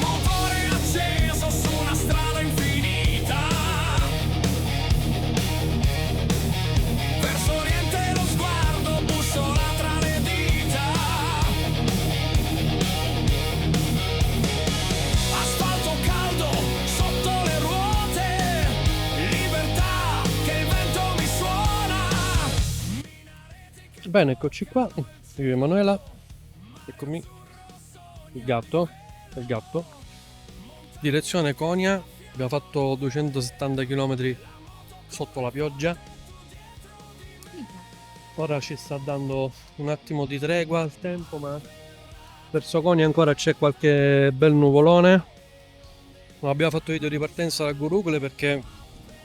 Motore acceso su una strada infinita, verso oriente lo sguardo bussola tra le dita, asfalto caldo sotto le ruote, libertà che il vento mi suona. Bene, eccoci qua. Io e Emanuela. Eccomi. Il gatto. Direzione Konya. Abbiamo fatto 270 km sotto la pioggia. Ora ci sta dando un attimo di tregua al tempo, ma verso Konya ancora c'è qualche bel nuvolone. Non abbiamo fatto video di partenza da Gurugle perché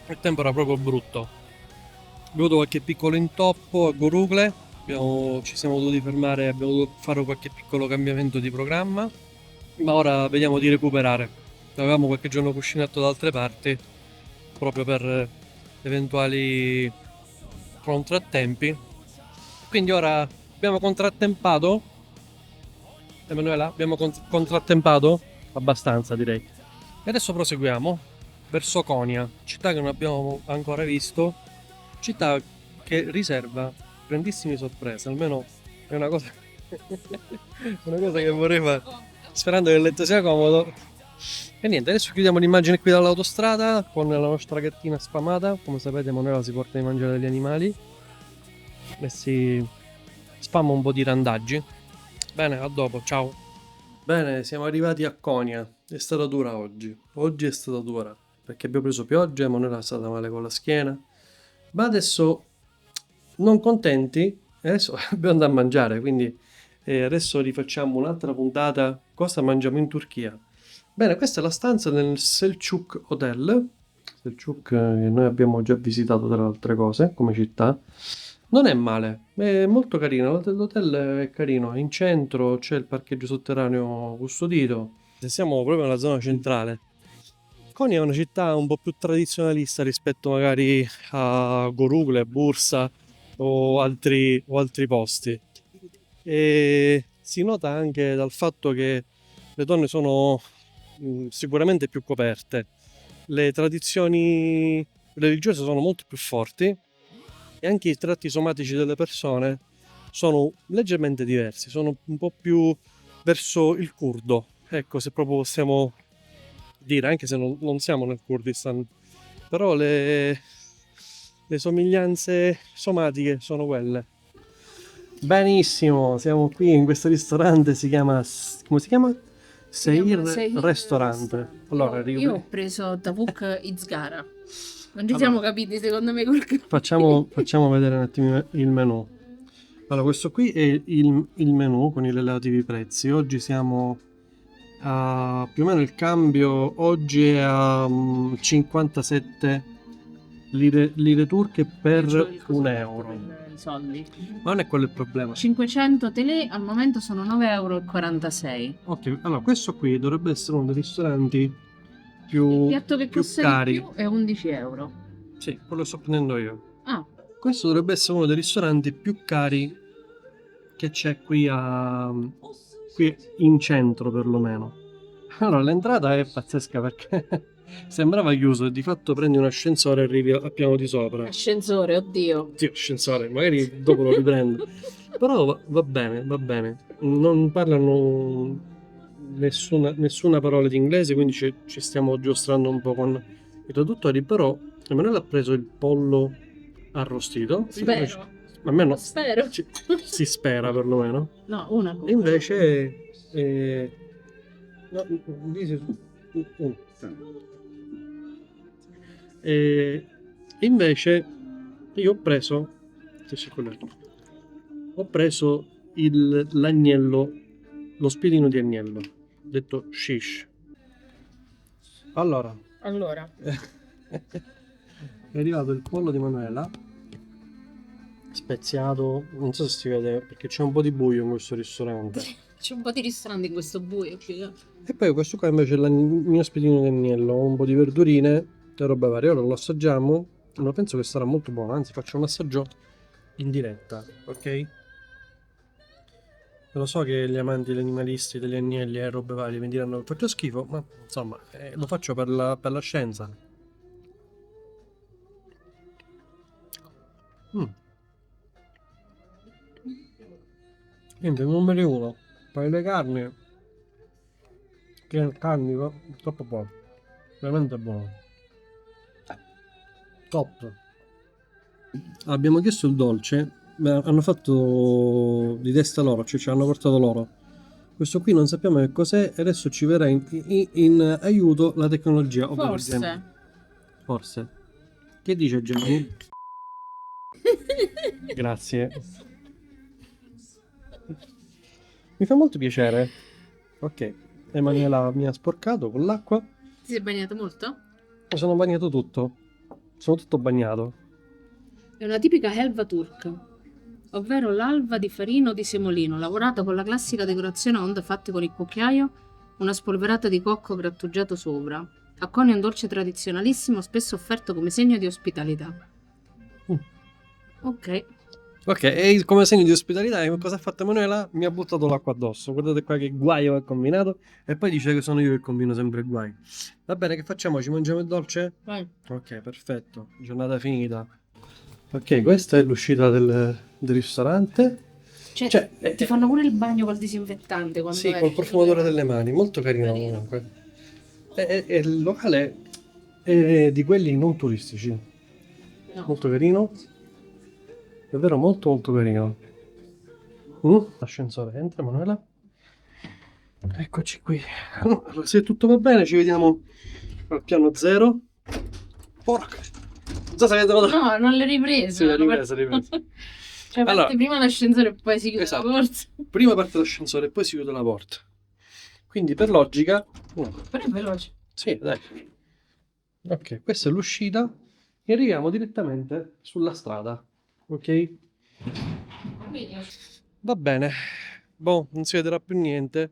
il tempo era proprio brutto. Abbiamo avuto qualche piccolo intoppo a Gurugle, ci siamo dovuti fermare, abbiamo dovuto fare qualche piccolo cambiamento di programma, ma ora vediamo di recuperare. Avevamo qualche giorno cuscinato da altre parti, proprio per eventuali contrattempi. Quindi ora abbiamo contrattempato, Emanuela? Abbiamo contrattempato? Abbastanza, direi. E adesso proseguiamo verso Konya, città che non abbiamo ancora visto, città che riserva grandissime sorprese, almeno è una cosa, una cosa che vorrei fare, sperando che il letto sia comodo. E niente, adesso chiudiamo l'immagine qui dall'autostrada con la nostra gattina sfamata. Come sapete, Manuela si porta di mangiare degli animali e si spamma un po' di randaggi. Bene, a dopo, ciao. Bene, siamo arrivati a Konya. È stata dura oggi. Oggi è stata dura perché abbiamo preso pioggia, Emanuela è stata male con la schiena. Ma adesso, non contenti, adesso dobbiamo andare a mangiare. Quindi adesso rifacciamo un'altra puntata. Cosa mangiamo in Turchia? Bene, questa è la stanza del Selçuk Hotel. Selçuk che noi abbiamo già visitato tra le altre cose come città. Non è male, è molto carino. L'hotel è carino, è in centro, c'è il parcheggio sotterraneo custodito. Siamo proprio nella zona centrale. Konya è una città un po' più tradizionalista rispetto magari a Gorugle, Bursa o altri posti. E si nota anche dal fatto che le donne sono sicuramente più coperte. Le tradizioni religiose sono molto più forti e anche i tratti somatici delle persone sono leggermente diversi, sono un po' più verso il curdo, ecco, se proprio possiamo dire, anche se non siamo nel Kurdistan, però le somiglianze somatiche sono quelle. Benissimo, siamo qui in questo ristorante, come si chiama? Seir Restaurant. Allora, Io ho preso Tavuk Izgara. Non ci Allora, siamo capiti secondo me col facciamo vedere un attimo il menù. Allora, questo qui è il menù con i relativi prezzi. Oggi siamo a più o meno il cambio oggi è a 57 lire turche per un euro. I soldi. Ma non è quello il problema. 500 tele al momento sono 9,46 €. Ok, allora questo qui dovrebbe essere uno dei ristoranti Il più piatto che costa cari. di più è 11 €. Sì, quello sto prendendo io. Ah, Questo dovrebbe essere uno dei ristoranti più cari che c'è qui in centro perlomeno. Allora, l'entrata è pazzesca perché sembrava chiuso e di fatto prendi un ascensore e arrivi al piano di sopra. ascensore, oddio. Sì, ascensore, magari dopo lo riprendo. Però va bene, va bene. Non parlano nessuna parola di inglese, quindi ci stiamo giostrando un po' con i traduttori, però Emanuele ha preso il pollo arrostito. Spero. Almeno Spero. si spera perlomeno. No, una cosa. E invece no, dice e invece io ho preso l'agnello, lo spiedino di agnello, detto shish. Allora, Allora, è arrivato il pollo di Manuela speziato, non so se si vede perché c'è un po' di buio in questo ristorante. C'è un po' di ristorante in questo buio qui. E poi questo qua invece è il mio spiedino d'agnello, un po' di verdurine e roba varia. Ora lo assaggiamo, ma penso che sarà molto buono, anzi faccio un assaggio in diretta, ok? Lo so che gli amanti degli animalisti, degli agnelli e robe varie mi diranno che faccio schifo, ma insomma lo faccio per la scienza. Mm. Niente, numero uno, per le carni, che carni troppo buono, veramente buono, top. Abbiamo chiesto il dolce, ma hanno fatto di testa loro, cioè ci hanno portato loro. Questo qui non sappiamo che cos'è e adesso ci verrà in aiuto la tecnologia. ovvero Forse. Forse. Che dice Gianni? Grazie. Mi fa molto piacere. Ok, Emanuela mi ha sporcato con l'acqua. Ti sei bagnato molto? Mi sono bagnato tutto. Sono tutto bagnato. È una tipica helva turca, ovvero l'alva di farina o di semolino, lavorata con la classica decorazione a onde fatte con il cucchiaio, una spolverata di cocco grattugiato sopra. A Konya è un dolce tradizionalissimo, spesso offerto come segno di ospitalità. Mm. Ok. Ok, e come segno di ospitalità, cosa ha fatto Emanuela? Mi ha buttato l'acqua addosso. Guardate qua che guaio ha combinato. E poi dice che sono io che combino sempre guai. Va bene, che facciamo? Ci mangiamo il dolce? Vai. Ok, perfetto. Giornata finita. Ok, questa è l'uscita del ristorante. Cioè, Cioè, ti fanno pure il bagno col disinfettante quando sì, esci. col profumatore delle mani, molto carino Carino. comunque. E il locale è di quelli non turistici. No. Molto carino. Davvero molto molto carino. L'ascensore entra, Manuela. Eccoci qui. Allora, se tutto va bene, ci vediamo al piano zero. Porca. Non so se avete notato. No, non le riprese. Sì, l'ho ripresa, l'ho ripresa. Cioè, parte Allora, prima l'ascensore e poi si chiude esatto. la porta. Prima parte l'ascensore e poi si chiude la porta. Quindi per logica. Però è veloce. Sì, dai. Ok, questa è l'uscita e arriviamo direttamente sulla strada. Ok? Va bene. Boh, non si vedrà più niente.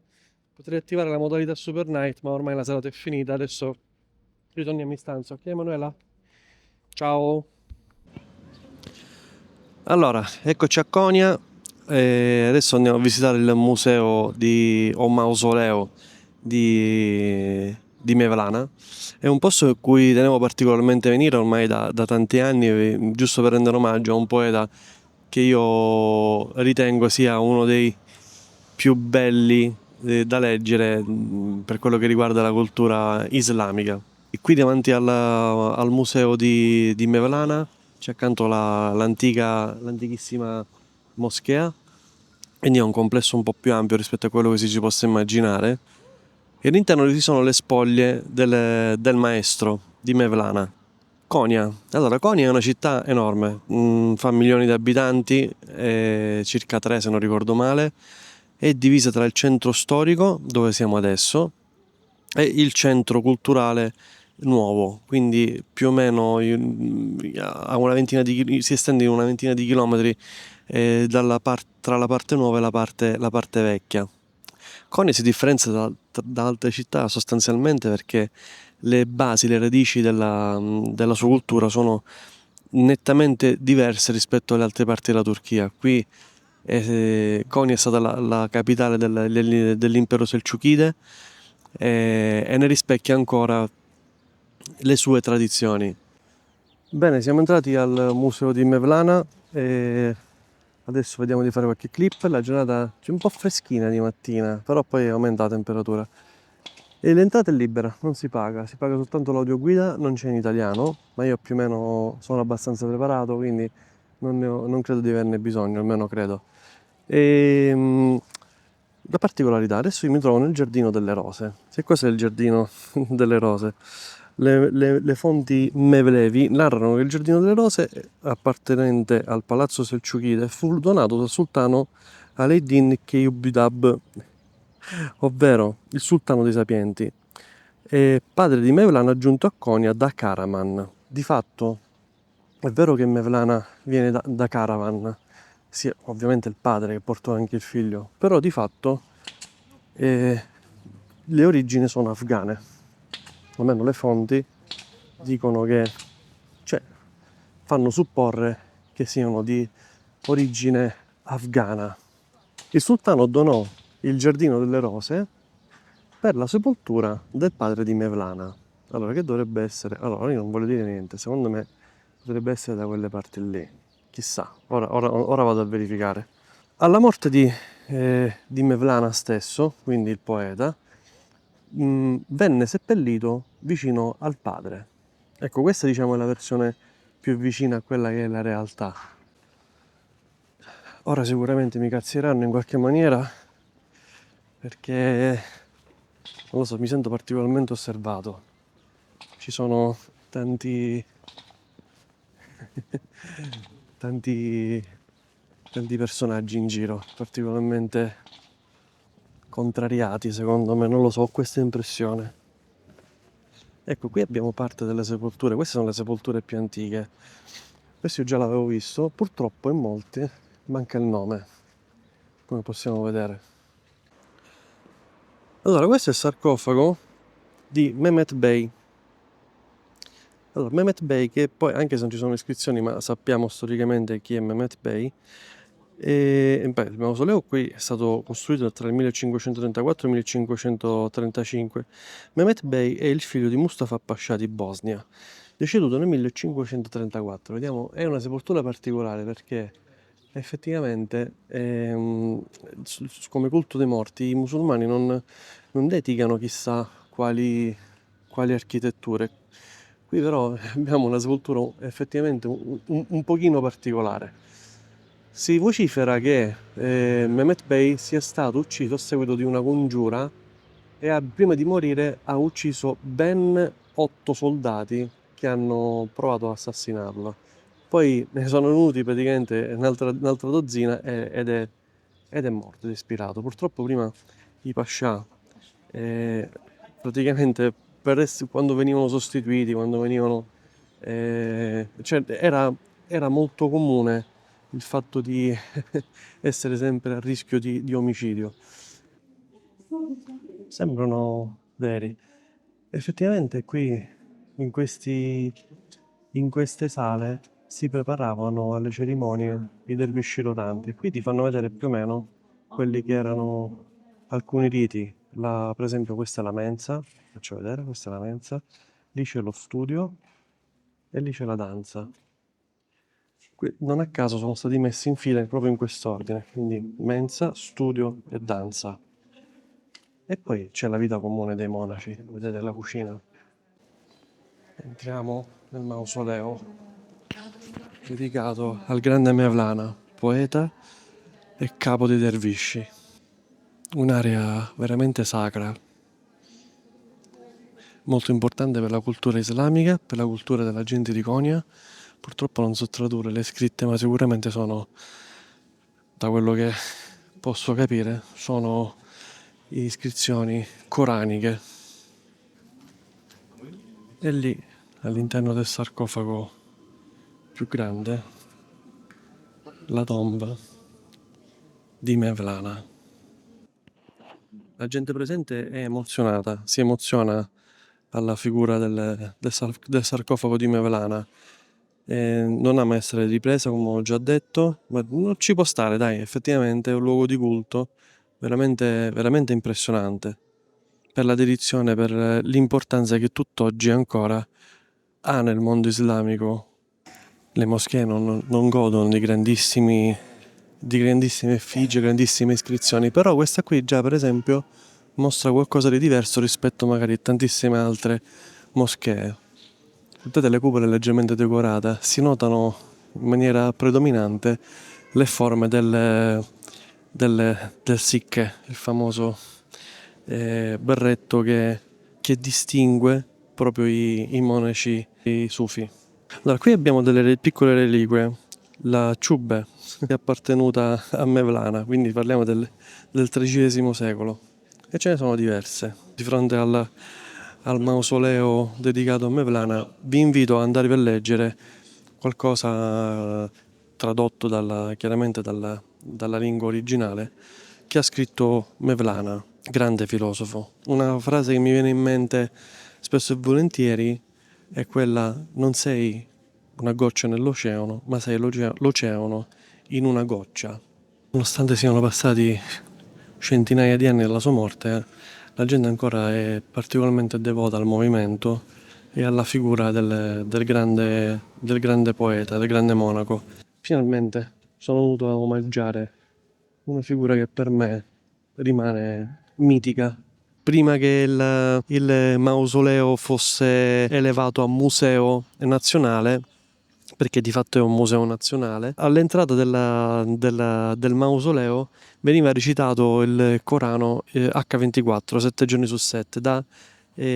Potrei attivare la modalità Super Night, ma ormai la serata è finita. Adesso ritorniamo in stanza. Ok, Emanuela? Ciao. Allora, eccoci a Konya. Adesso andiamo a visitare il museo o mausoleo di Mevlana. È un posto in cui tenevo particolarmente venire ormai da tanti anni, giusto per rendere omaggio a un poeta che io ritengo sia uno dei più belli da leggere per quello che riguarda la cultura islamica. E qui davanti al museo di Mevlana c'è accanto l'antichissima moschea, quindi è un complesso un po' più ampio rispetto a quello che si possa immaginare. E all'interno ci sono le spoglie del maestro di Mevlana. Konya. Allora, Konya è una città enorme, fa milioni di abitanti, circa 3 se non ricordo male, è divisa tra il centro storico, dove siamo adesso, e il centro culturale nuovo, quindi più o meno a una ventina si estende in una ventina di chilometri tra la parte nuova e la parte vecchia. Konya si differenzia da altre città sostanzialmente perché le basi, le radici della sua cultura sono nettamente diverse rispetto alle altre parti della Turchia. Qui Konya è stata la capitale dell'impero Selciukide e ne rispecchia ancora le sue tradizioni. Bene, siamo entrati al museo di Mevlana e adesso vediamo di fare qualche clip. La giornata c'è un po' freschina di mattina, però poi aumenta la temperatura. E l'entrata è libera, non si paga soltanto l'audioguida, non c'è in italiano, ma io più o meno sono abbastanza preparato, quindi non credo di averne bisogno, almeno credo. La particolarità, adesso io mi trovo nel giardino delle rose. Se questo è il giardino delle rose, le fonti Mevlevi narrano che il giardino delle rose, appartenente al palazzo Selciukide, fu donato dal sultano Aleddin Keyubidab, ovvero il sultano dei sapienti, e padre di Mevlana giunto a Konya da Karaman. Di fatto È vero che Mevlana viene da Caravan, sia ovviamente il padre che portò anche il figlio, però di fatto le origini sono afghane. Almeno le fonti dicono che, cioè, fanno supporre che siano di origine afghana. Il sultano donò il giardino delle rose per la sepoltura del padre di Mevlana. Allora, che dovrebbe essere? Allora, io non voglio dire niente, secondo me dovrebbe essere da quelle parti lì. Chissà, ora vado a verificare. Alla morte di Mevlana stesso, quindi il poeta, venne seppellito vicino al padre. Ecco, questa diciamo è la versione più vicina a quella che è la realtà. Ora sicuramente mi cazzieranno in qualche maniera perché, non lo so, mi sento particolarmente osservato. Ci sono tanti tanti personaggi in giro, particolarmente contrariati secondo me, non lo so, ho questa impressione. Ecco, qui abbiamo parte delle sepolture, queste sono le sepolture più antiche. Questo io già l'avevo visto, purtroppo in molti manca il nome, come possiamo vedere. Allora, questo è il sarcofago di Mehmet Bey. Allora, Mehmet Bey, che poi, anche se non ci sono iscrizioni, ma sappiamo storicamente chi è Mehmet Bey, il mausoleo qui è stato costruito tra il 1534 e il 1535. Mehmet Bey è il figlio di Mustafa Pascià di Bosnia, deceduto nel 1534. Vediamo, è una sepoltura particolare perché effettivamente come culto dei morti i musulmani non dedicano chissà quali architetture. Qui però abbiamo una sepoltura effettivamente un pochino particolare. Si vocifera che Mehmet Bey sia stato ucciso a seguito di una congiura e prima di morire ha ucciso ben 8 soldati che hanno provato ad assassinarlo. Poi ne sono venuti praticamente un'altra dozzina ed è morto, ed è ispirato. Purtroppo prima i pascià praticamente quando venivano sostituiti, quando venivano cioè era molto comune il fatto di essere sempre a rischio di omicidio. Sembrano veri. Effettivamente qui in queste sale si preparavano alle cerimonie i dervisci rotanti. Qui ti fanno vedere più o meno quelli che erano alcuni riti. Per esempio questa è la mensa, faccio vedere, questa è la mensa, lì c'è lo studio e lì c'è la danza. Non a caso sono stati messi in fila proprio in quest'ordine, quindi mensa, studio e danza. E poi c'è la vita comune dei monaci, vedete la cucina. Entriamo nel mausoleo dedicato al grande Mevlana, poeta e capo dei dervisci. Un'area veramente sacra, molto importante per la cultura islamica, per la cultura della gente di Konya. Purtroppo non so tradurre le scritte, ma sicuramente sono, da quello che posso capire, sono iscrizioni coraniche. E lì, all'interno del sarcofago più grande, la tomba di Mevlana. La gente presente è emozionata, si emoziona alla figura del sarcofago di Mevlana. Non ama essere ripresa, come ho già detto, ma non ci può stare, dai, effettivamente è un luogo di culto veramente, veramente impressionante per la dedizione, per l'importanza che tutt'oggi ancora ha nel mondo islamico. Le moschee non godono di grandissime effigie, grandissime iscrizioni, però questa qui già per esempio mostra qualcosa di diverso rispetto magari a tantissime altre moschee. Guardate le cupole leggermente decorate, si notano in maniera predominante le forme del sikhe, il famoso berretto che distingue proprio i monaci, i sufi. Allora, qui abbiamo delle piccole reliquie, la ciube che è appartenuta a Mevlana, quindi parliamo del XIII secolo, e ce ne sono diverse. Di fronte al mausoleo dedicato a Mevlana vi invito ad andare a leggere qualcosa tradotto chiaramente dalla lingua originale, che ha scritto Mevlana, grande filosofo. Una frase che mi viene in mente spesso e volentieri è quella: non sei una goccia nell'oceano, ma sei l'oceano in una goccia. Nonostante siano passati centinaia di anni dalla sua morte, la gente ancora è particolarmente devota al movimento e alla figura del grande poeta, del grande monaco. Finalmente sono venuto a omaggiare una figura che per me rimane mitica. Prima che il mausoleo fosse elevato a museo nazionale, perché di fatto è un museo nazionale, all'entrata del mausoleo veniva recitato il Corano H24, 7 giorni su 7, da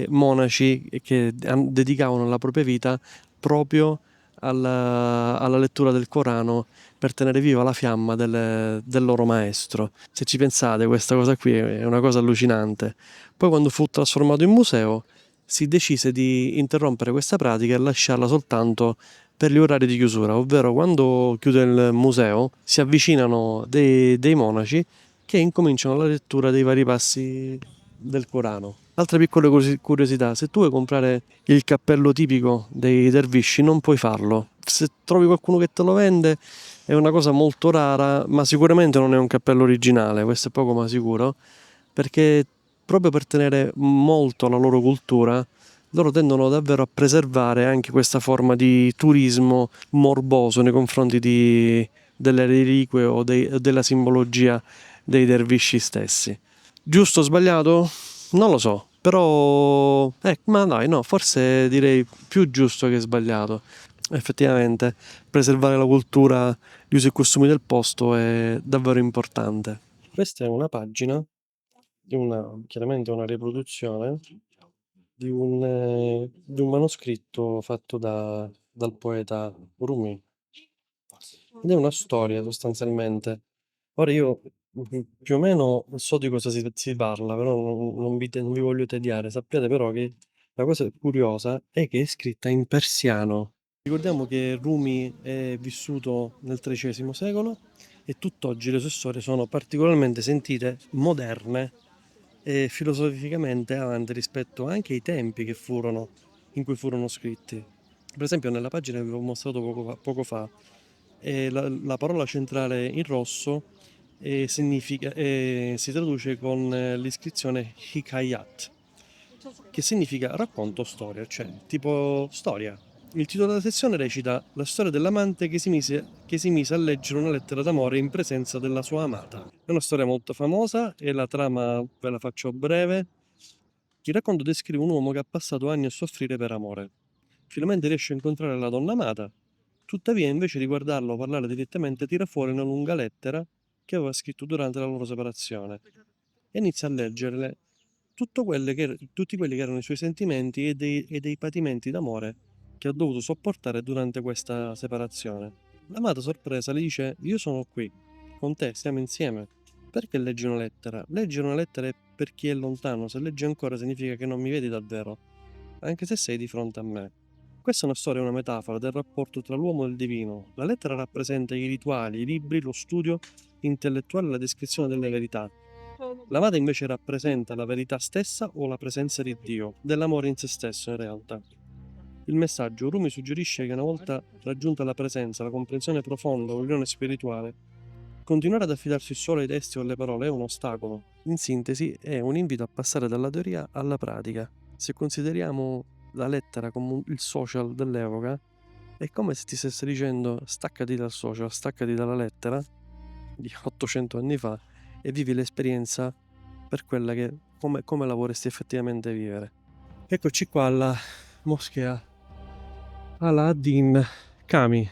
monaci che dedicavano la propria vita proprio alla lettura del Corano, per tenere viva la fiamma del loro maestro. Se ci pensate, questa cosa qui è una cosa allucinante. Poi, quando fu trasformato in museo, si decise di interrompere questa pratica e lasciarla soltanto per gli orari di chiusura, ovvero quando chiude il museo si avvicinano dei monaci che incominciano la lettura dei vari passi del Corano. Altra piccola curiosità: se tu vuoi comprare il cappello tipico dei dervisci non puoi farlo. Se trovi qualcuno che te lo vende è una cosa molto rara, ma sicuramente non è un cappello originale, questo è poco ma sicuro, perché proprio per tenere molto la loro cultura, loro tendono davvero a preservare anche questa forma di turismo morboso nei confronti delle reliquie o della simbologia dei dervisci stessi. Giusto o sbagliato? Non lo so, però ma dai, no, forse direi più giusto che sbagliato. Effettivamente preservare la cultura, gli usi e costumi del posto è davvero importante. Questa è una pagina chiaramente una riproduzione di un manoscritto fatto dal poeta Rumi. Ed è una storia sostanzialmente. Ora io più o meno so di cosa si parla, però non vi voglio tediare. Sappiate però che la cosa curiosa è che è scritta in persiano. Ricordiamo che Rumi è vissuto nel XIII secolo e tutt'oggi le sue storie sono particolarmente sentite, moderne e filosoficamente avanti rispetto anche ai tempi in cui furono scritti. Per esempio, nella pagina che vi ho mostrato poco fa, la parola centrale in rosso si traduce con l'iscrizione Hikayat, che significa racconto storia, cioè tipo storia. Il titolo della sezione recita: la storia dell'amante che si mise a leggere una lettera d'amore in presenza della sua amata. È una storia molto famosa e la trama ve la faccio breve. Il racconto descrive un uomo che ha passato anni a soffrire per amore. Finalmente riesce a incontrare la donna amata, tuttavia invece di guardarlo o parlare direttamente tira fuori una lunga lettera che aveva scritto durante la loro separazione e inizia a leggerle tutti quelli che erano i suoi sentimenti e dei patimenti d'amore che ha dovuto sopportare durante questa separazione. L'amata, sorpresa, le dice: io sono qui, con te, siamo insieme. Perché leggi una lettera? Leggere una lettera è per chi è lontano, se leggi ancora significa che non mi vedi davvero, anche se sei di fronte a me. Questa è una storia, una metafora del rapporto tra l'uomo e il divino. La lettera rappresenta i rituali, i libri, lo studio intellettuale e la descrizione delle verità. L'amata invece rappresenta la verità stessa o la presenza di Dio, dell'amore in se stesso in realtà. Il messaggio: Rumi suggerisce che una volta raggiunta la presenza, la comprensione profonda, l'unione spirituale, continuare ad affidarsi solo ai testi o alle parole è un ostacolo. In sintesi, è un invito a passare dalla teoria alla pratica. Se consideriamo la lettera come il social dell'epoca, è come se ti stesse dicendo: staccati dal social, staccati dalla lettera di 800 anni fa e vivi l'esperienza per quella che come la vorresti effettivamente vivere. Eccoci qua alla moschea Ala-ad-Din Kami.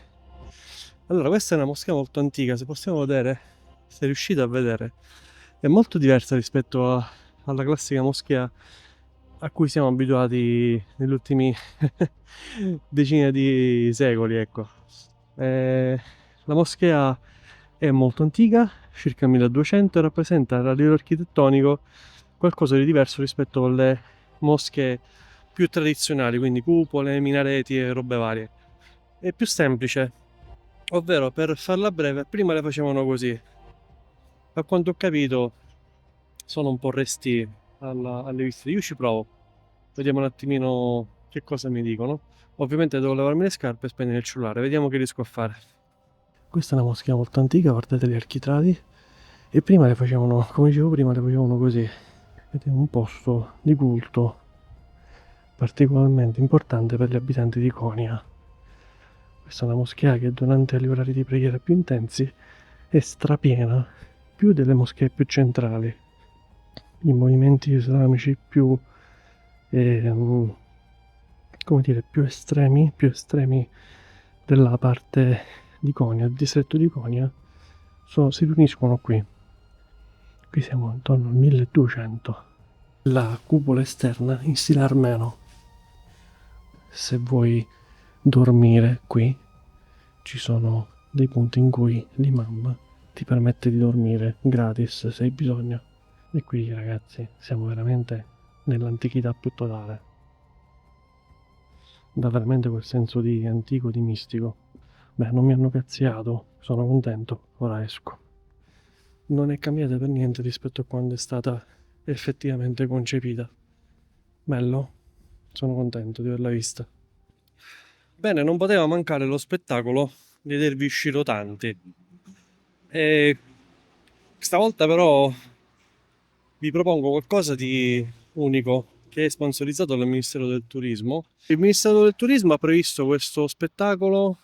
Allora, questa è una moschea molto antica, se possiamo vedere, se riuscite a vedere, è molto diversa rispetto alla classica moschea a cui siamo abituati negli ultimi decine di secoli, ecco. La moschea è molto antica, circa 1200, e rappresenta a livello architettonico qualcosa di diverso rispetto alle moschee più tradizionali, quindi cupole, minareti e robe varie. è più semplice, ovvero per farla breve, prima le facevano così. A quanto ho capito sono un po' resti alle visite. Io ci provo, vediamo un attimino che cosa mi dicono. Ovviamente devo levarmi le scarpe e spegnere il cellulare, vediamo che riesco a fare. Questa è una moschea molto antica, guardate gli architravi. E prima le facevano, come dicevo prima, le facevano così. Ed è un posto di culto particolarmente importante per gli abitanti di Konya. Questa è una moschea che durante gli orari di preghiera più intensi è strapiena, più delle moschee più centrali. I movimenti islamici più, come dire, più estremi della parte di Konya, del distretto di Konya, si riuniscono qui. Qui siamo intorno al 1200. La cupola esterna in stile armeno. Se vuoi dormire qui, ci sono dei punti in cui l'imam ti permette di dormire gratis se hai bisogno. E qui, ragazzi, siamo veramente nell'antichità più totale. Dà veramente quel senso di antico, di mistico. Beh, non mi hanno cazziato, sono contento, ora esco. Non è cambiata per niente rispetto a quando è stata effettivamente concepita. Bello? Sono contento di averla vista. Bene, non poteva mancare lo spettacolo di vedervi scirotanti. E stavolta però vi propongo qualcosa di unico che è sponsorizzato dal Ministero del Turismo. Il Ministero del Turismo ha previsto questo spettacolo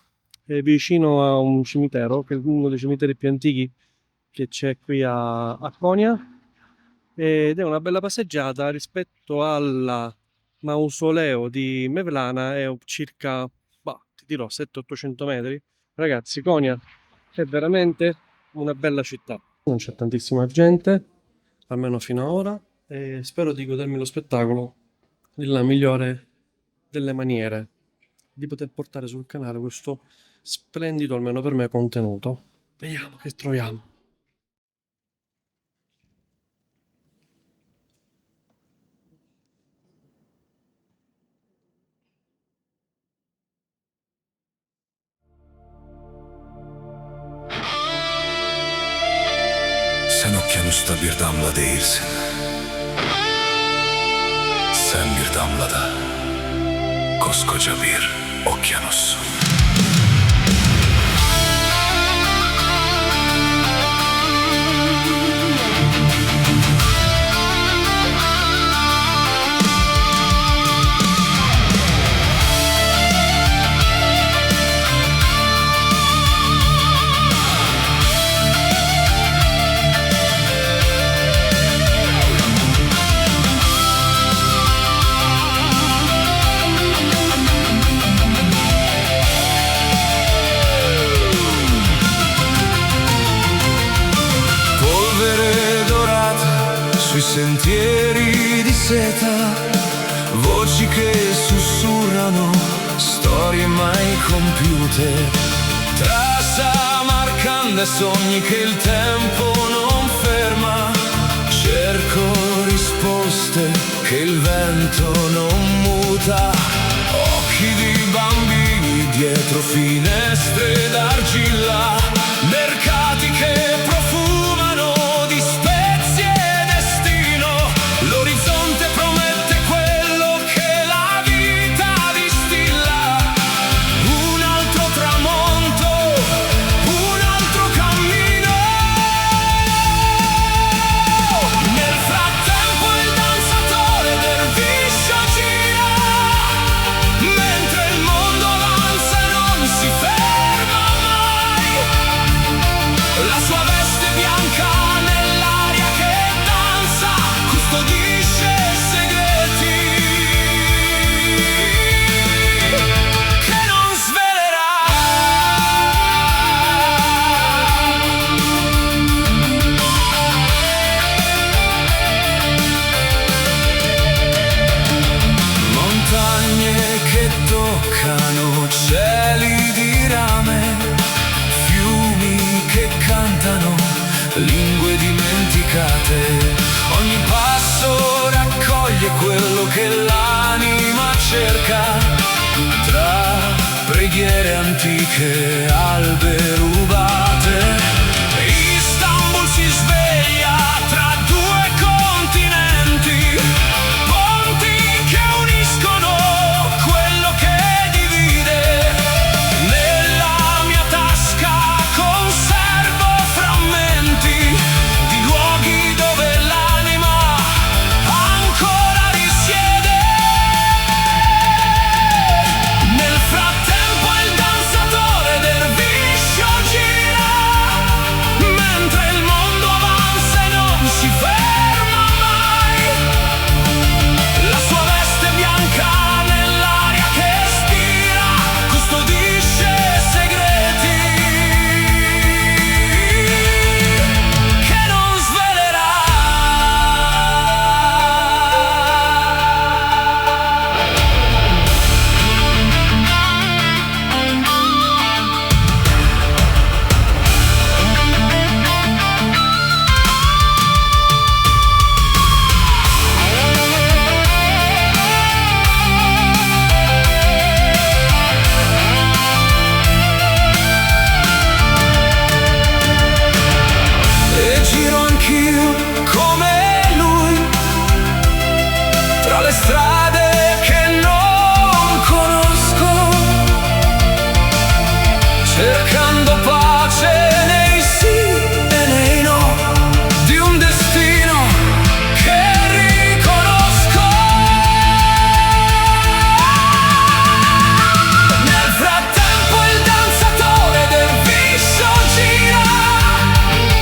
vicino a un cimitero, che è uno dei cimiteri più antichi che c'è qui a Konya, ed è una bella passeggiata rispetto al mausoleo di Mevlana, è circa, ti dirò, 700-800 metri. Ragazzi, Konya è veramente una bella città. Non c'è tantissima gente, almeno fino ad ora, e spero di godermi lo spettacolo nella migliore delle maniere, di poter portare sul canale questo splendido, almeno per me, contenuto. Vediamo che troviamo. Sen okyanusta bir damla değilsin. Sen bir damlada koskoca bir okyanussun. Sui sentieri di seta, voci che sussurrano, storie mai compiute, tra Samarcanda e sogni che il tempo non ferma. Cerco risposte che il vento non muta, occhi di bambini dietro finestre d'argilla, mercati che profumano di spezie e destino. L'orizzonte promette quello che la vita distilla, un altro tramonto, un altro cammino. Nel frattempo il danzatore del viscio gira, mentre il mondo avanza e non si ferma mai. La sua veste bianca nell'aria che danza custodisce segreti che non svelerà. Montagne che toccano cieli di rame, fiumi che cantano lingue dimenticate. Ogni passo raccoglie quello che l'anima cerca, tra preghiere preghiere antiche, albe rubate. Istanbul si sveglia tra due continenti, ponti che uniscono quello che divide. Nella mia tasca conservo frammenti di luoghi dove l'anima ancora risiede. Nel frattempo il danzatore derviscio gira, mentre il mondo avanza e non si ferma mai. La sua veste bianca nell'aria che spira custodisce segreti che non svelerà. E giro anch'io come lui, tra le strade che non conosco, cercando pace nei sì e nei no di un destino che riconosco. Nel frattempo il danzatore derviscio gira,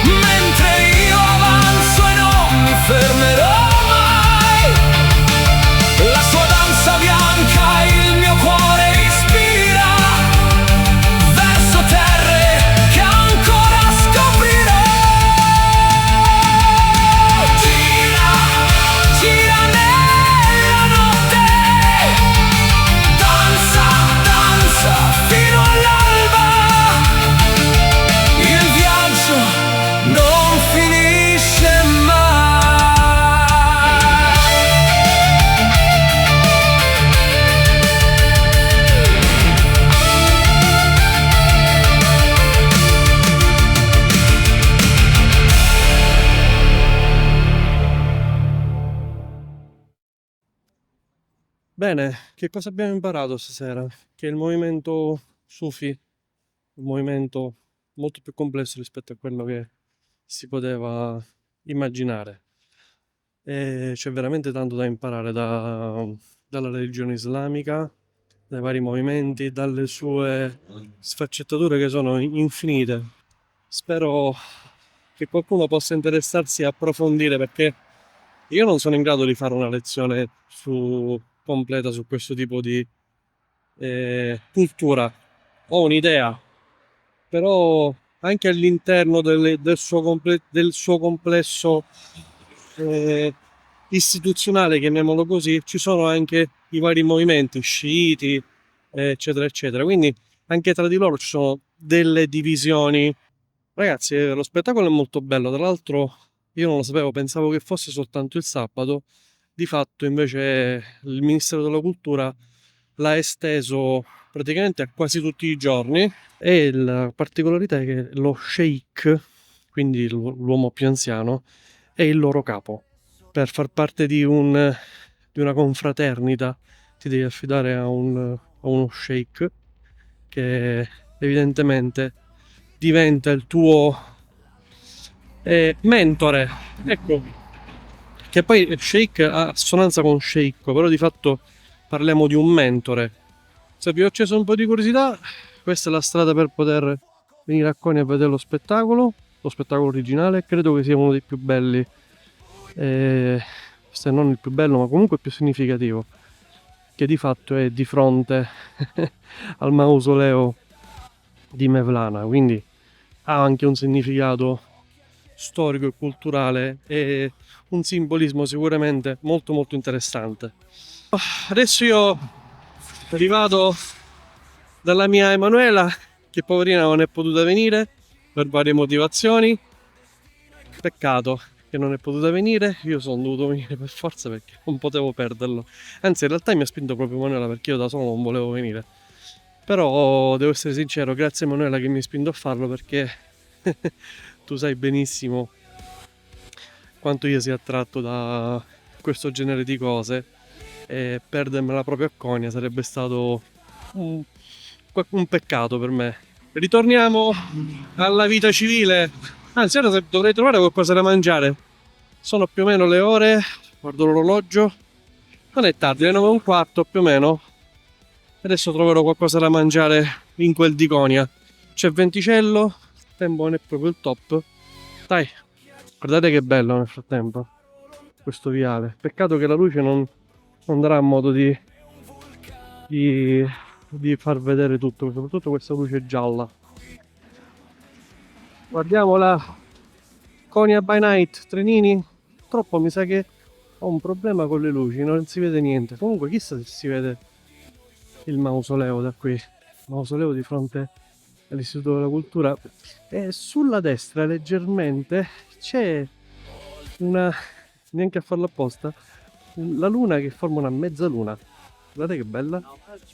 mentre io avanzo e non mi fermerò mai. La sua danza bianca il mio cuore ispira, verso terre che ancora scoprirò. Gira, gira nella notte, danza, danza fino all'alba. Il viaggio non finisce mai. Bene, che cosa abbiamo imparato stasera? Che il movimento Sufi è un movimento molto più complesso rispetto a quello che si poteva immaginare. E c'è veramente tanto da imparare dalla religione islamica, dai vari movimenti, dalle sue sfaccettature che sono infinite. Spero che qualcuno possa interessarsi e approfondire, perché io non sono in grado di fare una lezione completa su questo tipo di cultura. Ho un'idea, però anche all'interno del suo complesso eh, istituzionale, chiamiamolo così, ci sono anche i vari movimenti sciiti, eccetera, eccetera. Quindi anche tra di loro ci sono delle divisioni. Ragazzi, lo spettacolo è molto bello. Tra l'altro, io non lo sapevo, pensavo che fosse soltanto il sabato. Di fatto, invece, il Ministero della Cultura l'ha esteso praticamente a quasi tutti i giorni. E la particolarità è che lo sheikh, quindi l'uomo più anziano, è il loro capo. Per far parte di una confraternita ti devi affidare a uno sheikh che evidentemente diventa il tuo mentore. Ecco, che poi sheikh ha assonanza con sceicco, però di fatto parliamo di un mentore. Se vi ho acceso un po' di curiosità, questa è la strada per poter venire a Konya a vedere lo spettacolo originale. Credo che sia uno dei più belli, se non il più bello, ma comunque il più significativo, che di fatto è di fronte al mausoleo di Mevlana, quindi ha anche un significato storico e culturale e un simbolismo sicuramente molto molto interessante. Adesso io rivado dalla mia Emanuela, che poverina non è potuta venire per varie motivazioni. Peccato che non è potuta venire, io sono dovuto venire per forza perché non potevo perderlo. Anzi, in realtà mi ha spinto proprio Emanuela, perché io da solo non volevo venire. Però devo essere sincero, grazie Emanuela che mi hai spinto a farlo, perché tu sai benissimo quanto io sia attratto da questo genere di cose, e perdermela proprio a Konya sarebbe stato un peccato per me. Ritorniamo alla vita civile. Anzi, ora dovrei trovare qualcosa da mangiare. Sono più o meno le ore, guardo l'orologio, non è tardi, le 9:15 più o meno. Adesso troverò qualcosa da mangiare in quel di Konya. C'è venticello, il tempo non è proprio il top. Dai, guardate che bello nel frattempo questo viale. Peccato che la luce non darà modo di far vedere tutto, soprattutto questa luce gialla. Guardiamo la Konya by Night, trenini. Purtroppo mi sa che ho un problema con le luci, non si vede niente. Comunque chissà se si vede il mausoleo da qui. Il mausoleo di fronte all'Istituto della Cultura. E sulla destra leggermente c'è una, neanche a farlo apposta, la luna che forma una mezzaluna. Guardate che bella.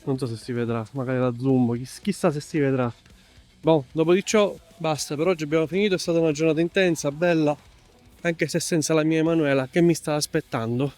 Non so se si vedrà, magari la zoom, chissà se si vedrà. Boh, dopo di ciò basta, per oggi abbiamo finito, è stata una giornata intensa, bella, anche se senza la mia Emanuela che mi sta aspettando.